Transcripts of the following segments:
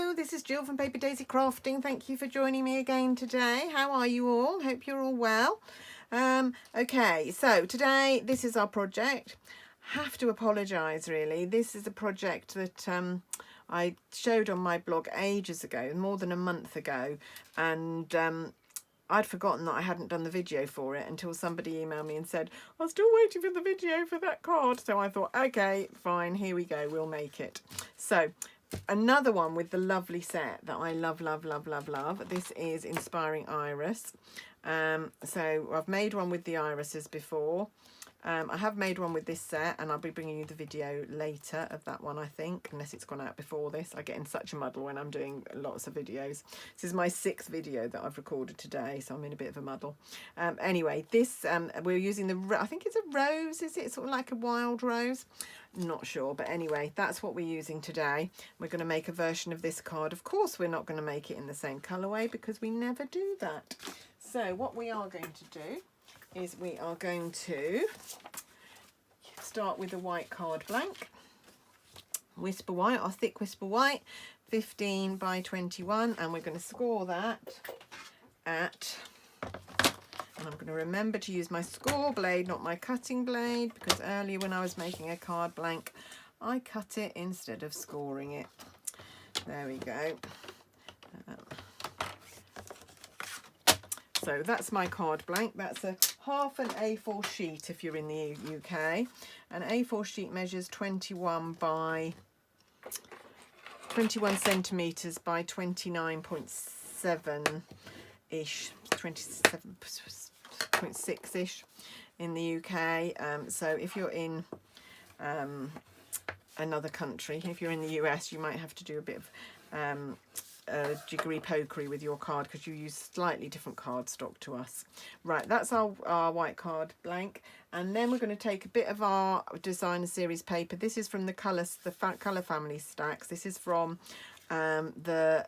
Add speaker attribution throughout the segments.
Speaker 1: Hello, this is Jill from Paper Daisy Crafting. Thank you for joining me again today. How are you all? Hope you're all well. Okay, so today this is our project. Have to apologise really. This is a project that I showed on my blog ages ago, more than a month ago, and I'd forgotten that I hadn't done the video for it until somebody emailed me and said, I'm still waiting for the video for that card. So I thought, okay, fine, here we go, we'll make it. So another one with the lovely set that I love, love, love, love, love. This is Inspiring Iris. So I've made one with the irises before. I have made one with this set, and I'll be bringing you the video later of that one, I think, unless it's gone out before this. I get in such a muddle when I'm doing lots of videos. This is my 6th video that I've recorded today, so I'm in a bit of a muddle. Anyway, this we're using the, I think it's a rose, is it? Sort of like a wild rose? Not sure, but anyway, that's what we're using today. We're going to make a version of this card. Of course, we're not going to make it in the same colourway because we never do that. So what we are going to do is we are going to start with a white card blank, whisper white, or thick whisper white, 15 by 21, and we're going to score that at, and I'm going to remember to use my score blade, not my cutting blade, because earlier when I was making a card blank, I cut it instead of scoring it. There we go. So that's my card blank. That's a half an A4 sheet if you're in the UK. An A4 sheet measures 21 centimetres by 29.7-ish, 27.6-ish in the UK. So if you're in another country, if you're in the US, you might have to do a bit of jiggery pokery with your card because you use slightly different cardstock to us. Right, that's our white card blank, and then we're going to take a bit of our designer series paper. This is from the colour family stacks. This is from the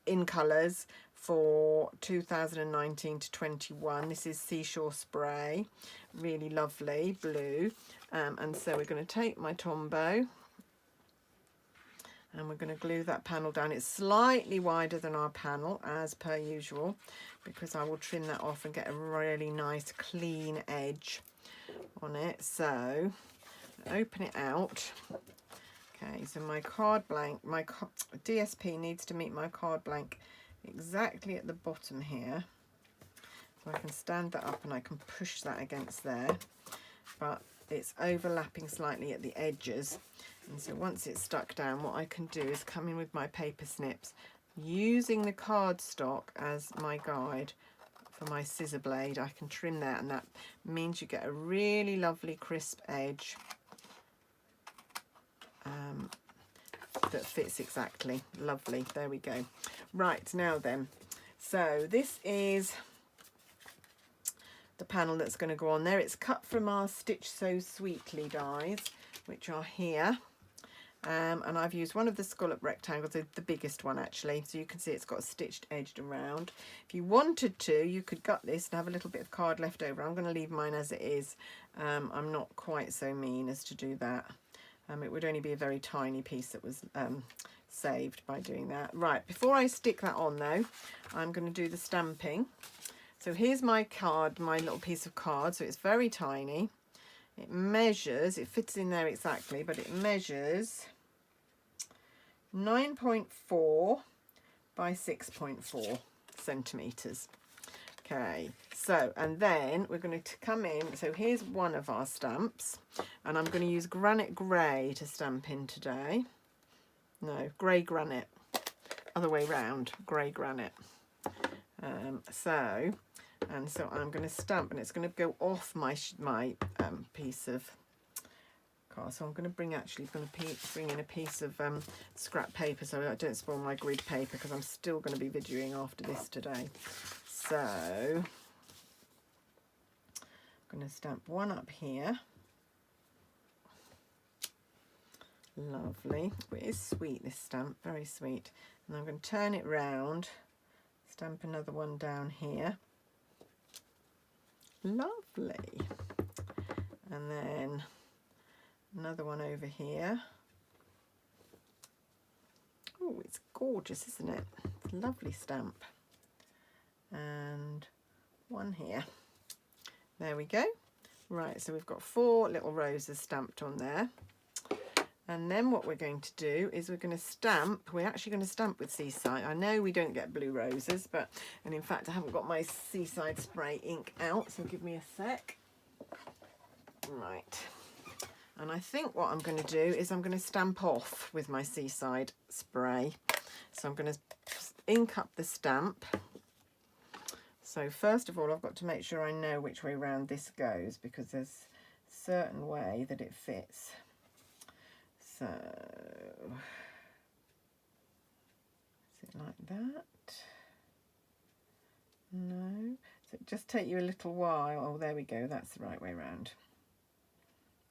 Speaker 1: In Colours for 2019 to 21. This is Seashore Spray, really lovely blue, and so we're going to take my Tombow and we're going to glue that panel down. It's slightly wider than our panel as per usual, because I will trim that off and get a really nice clean edge on it. So open it out. Okay, so my card blank, my DSP needs to meet my card blank exactly at the bottom here. So I can stand that up and I can push that against there, but it's overlapping slightly at the edges. And so once it's stuck down, what I can do is come in with my paper snips, using the cardstock as my guide for my scissor blade. I can trim that, and that means you get a really lovely crisp edge that fits exactly. Lovely. There we go. Right, now then, so this is the panel that's going to go on there. It's cut from our Stitch So Sweetly dies, which are here. And I've used one of the scallop rectangles, the biggest one actually, so you can see it's got a stitched edged around. If you wanted to, you could gut this and have a little bit of card left over. I'm going to leave mine as it is. I'm not quite so mean as to do that. It would only be a very tiny piece that was saved by doing that. Right, before I stick that on though, I'm going to do the stamping. So here's my card, my little piece of card. So it's very tiny. It measures, it fits in there exactly, but it measures 9.4 by 6.4 centimetres. Okay, so, and then we're going to come in, so here's one of our stamps, and I'm going to use Granite Grey to stamp in today. No, Grey Granite, other way round, Grey Granite. So I'm going to stamp, and it's going to go off my piece of card. So I'm going to bring in a piece of scrap paper so I don't spoil my grid paper, because I'm still going to be videoing after this today. So I'm going to stamp one up here. Lovely. It is sweet, this stamp, very sweet. And I'm going to turn it round, stamp another one down here. Lovely. And then another one over here. Oh, It's gorgeous, isn't it? It's a lovely stamp. And one here. There we go. Right, so we've got 4 little roses stamped on there. And then what we're going to do is we're going to stamp. We're actually going to stamp with Seaside. I know we don't get blue roses, and in fact I haven't got my Seaside spray ink out, so give me a sec. Right. And I think what I'm going to do is I'm going to stamp off with my Seaside spray. So I'm going to ink up the stamp. So first of all, I've got to make sure I know which way round this goes, because there's a certain way that it fits. So, is it like that? No. So it just take you a little while. Oh, there we go. That's the right way round.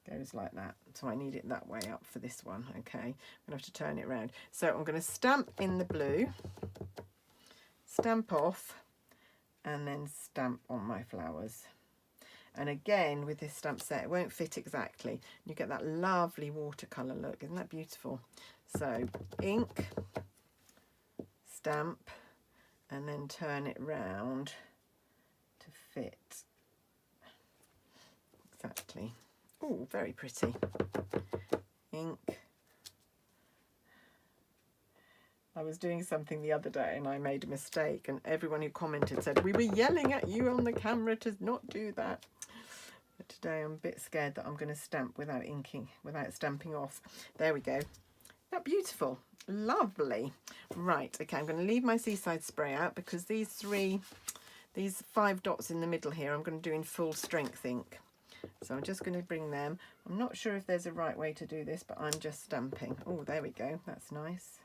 Speaker 1: Goes like that. So I need it that way up for this one. Okay. I'm going to have to turn it around. So I'm going to stamp in the blue, stamp off, and then stamp on my flowers. And again, with this stamp set, it won't fit exactly. You get that lovely watercolour look. Isn't that beautiful? So ink, stamp, and then turn it round to fit exactly. Oh, very pretty. Ink. I was doing something the other day and I made a mistake, and everyone who commented said, "We were yelling at you on the camera to not do that." But today I'm a bit scared that I'm going to stamp without inking, without stamping off. There we go. Isn't that beautiful? Lovely. Right, okay, I'm going to leave my Seaside spray out because these 5 dots in the middle here I'm going to do in full strength ink. So I'm just going to bring them. I'm not sure if there's a right way to do this, but I'm just stamping. Oh, there we go. That's nice.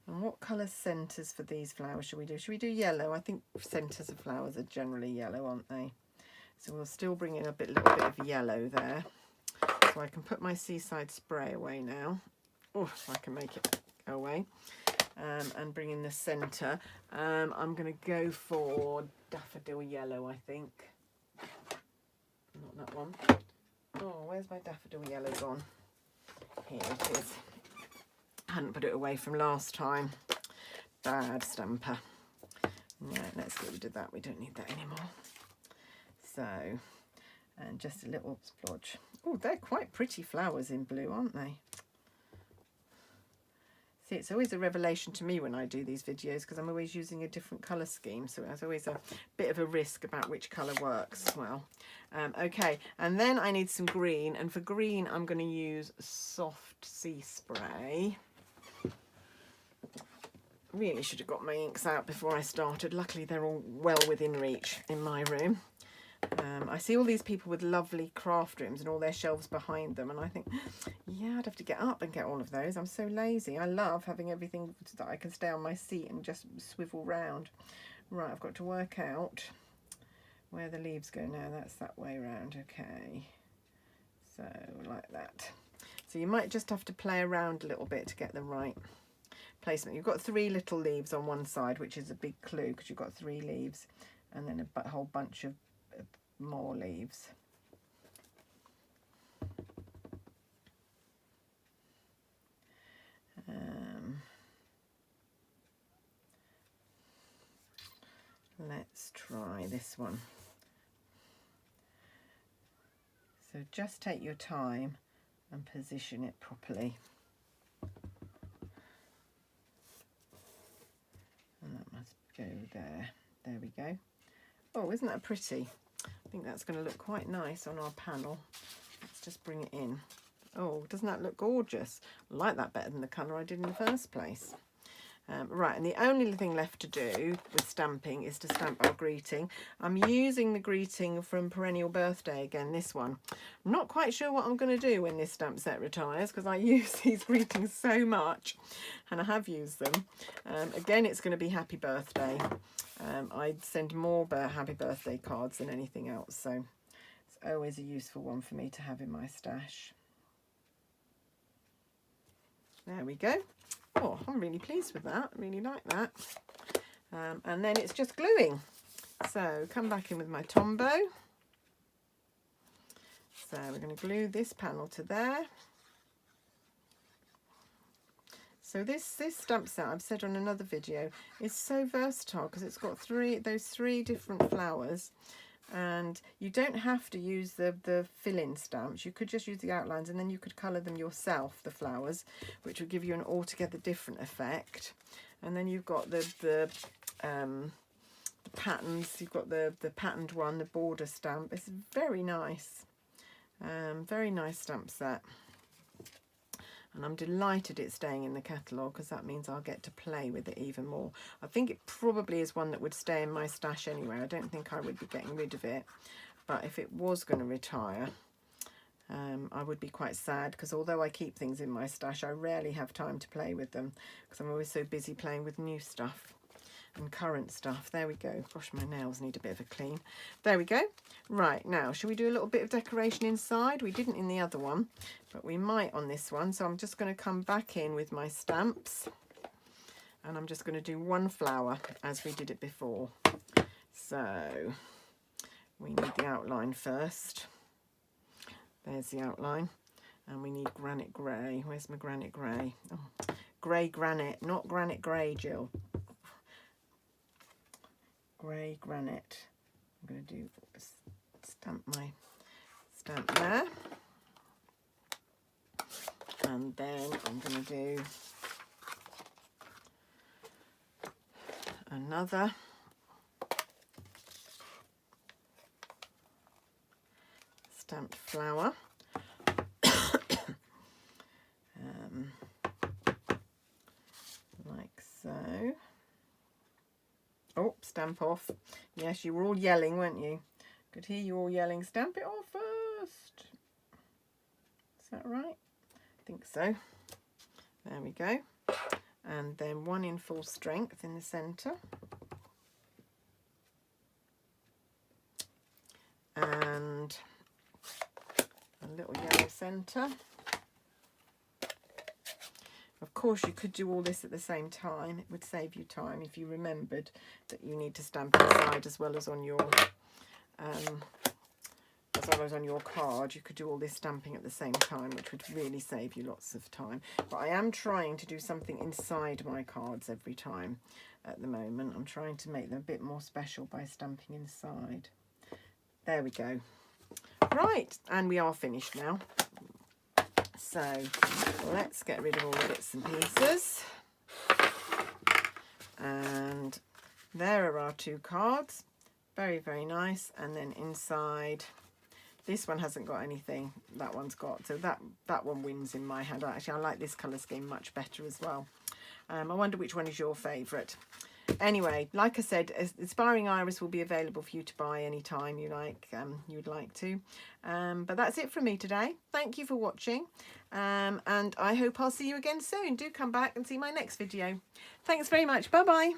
Speaker 1: And what colour centres for these flowers should we do? Should we do yellow? I think centres of flowers are generally yellow, aren't they? So we'll still bring in a little bit of yellow there. So I can put my Seaside spray away now. Oh, I can make it go away. And bring in the centre. I'm going to go for daffodil yellow, I think. Not that one. Oh, where's my daffodil yellow gone? Here it is. I hadn't put it away from last time. Bad stamper. Right, let's get rid of that. We don't need that anymore. So, and just a little splodge. Oh, they're quite pretty flowers in blue, aren't they? See, it's always a revelation to me when I do these videos because I'm always using a different colour scheme. So there's always a bit of a risk about which colour works well. Okay, and then I need some green. And for green, I'm going to use soft sea spray. Really should have got my inks out before I started. Luckily, they're all well within reach in my room. I see all these people with lovely craft rooms and all their shelves behind them, and I think, yeah, I'd have to get up and get all of those. I'm so lazy. I love having everything so that I can stay on my seat and just swivel round. Right, I've got to work out where the leaves go now. That's that way round. Okay, so like that. So you might just have to play around a little bit to get the right placement. You've got 3 little leaves on one side, which is a big clue because you've got 3 leaves, and then a whole bunch of more leaves. Let's try this one. So just take your time and position it properly. And that must go there. There we go. Oh, isn't that pretty? I think that's going to look quite nice on our panel. Let's just bring it in. Oh, doesn't that look gorgeous? I like that better than the colour I did in the first place. Right, and the only thing left to do with stamping is to stamp our greeting. I'm using the greeting from Perennial Birthday again, this one. I'm not quite sure what I'm going to do when this stamp set retires because I use these greetings so much, and I have used them. Again, it's going to be Happy Birthday. I'd send more Happy Birthday cards than anything else, so it's always a useful one for me to have in my stash. There we go. Oh, I'm really pleased with that. I really like that. And then it's just gluing. So come back in with my Tombow. So we're going to glue this panel to there. So this stamp set, I've said on another video, is so versatile because it's got those three different flowers, and you don't have to use the fill-in stamps. You could just use the outlines, and then you could colour them yourself, the flowers, which would give you an altogether different effect. And then you've got the patterns. You've got the patterned one, the border stamp. It's very nice. Very nice stamp set. And I'm delighted it's staying in the catalogue, because that means I'll get to play with it even more. I think it probably is one that would stay in my stash anyway. I don't think I would be getting rid of it. But if it was going to retire, I would be quite sad, because although I keep things in my stash, I rarely have time to play with them, because I'm always so busy playing with new stuff and current stuff. There we go. Gosh, my nails need a bit of a clean. There we go. Right, now shall we do a little bit of decoration inside? We didn't in the other one, but we might on this one. So I'm just going to come back in with my stamps, and I'm just going to do one flower as we did it before. So we need the outline first. There's the outline, and we need granite grey. Where's my granite grey? Oh, grey granite, not granite grey, Jill. Grey granite. I'm going to do stamp my stamp there, and then I'm going to do another stamped flower. Like so. Oh, stamp off. Yes, you were all yelling, weren't you? Could hear you all yelling, stamp it off first. Is that right? I think so. There we go. And then one in full strength in the centre. And a little yellow centre. Of course, you could do all this at the same time. It would save you time if you remembered that you need to stamp inside as well as on your card. You could do all this stamping at the same time, which would really save you lots of time. But I am trying to do something inside my cards every time at the moment. I'm trying to make them a bit more special by stamping inside. There we go. Right, and we are finished now. So let's get rid of all the bits and pieces. And there are our two cards. Very, very nice. And then inside, this one hasn't got anything. That one's got. So that one wins in my hand. Actually, I like this colour scheme much better as well. I wonder which one is your favourite. Anyway, like I said, Inspiring Iris will be available for you to buy anytime you like, you'd like to. But that's it from me today. Thank you for watching, and I hope I'll see you again soon. Do come back and see my next video. Thanks very much. Bye bye.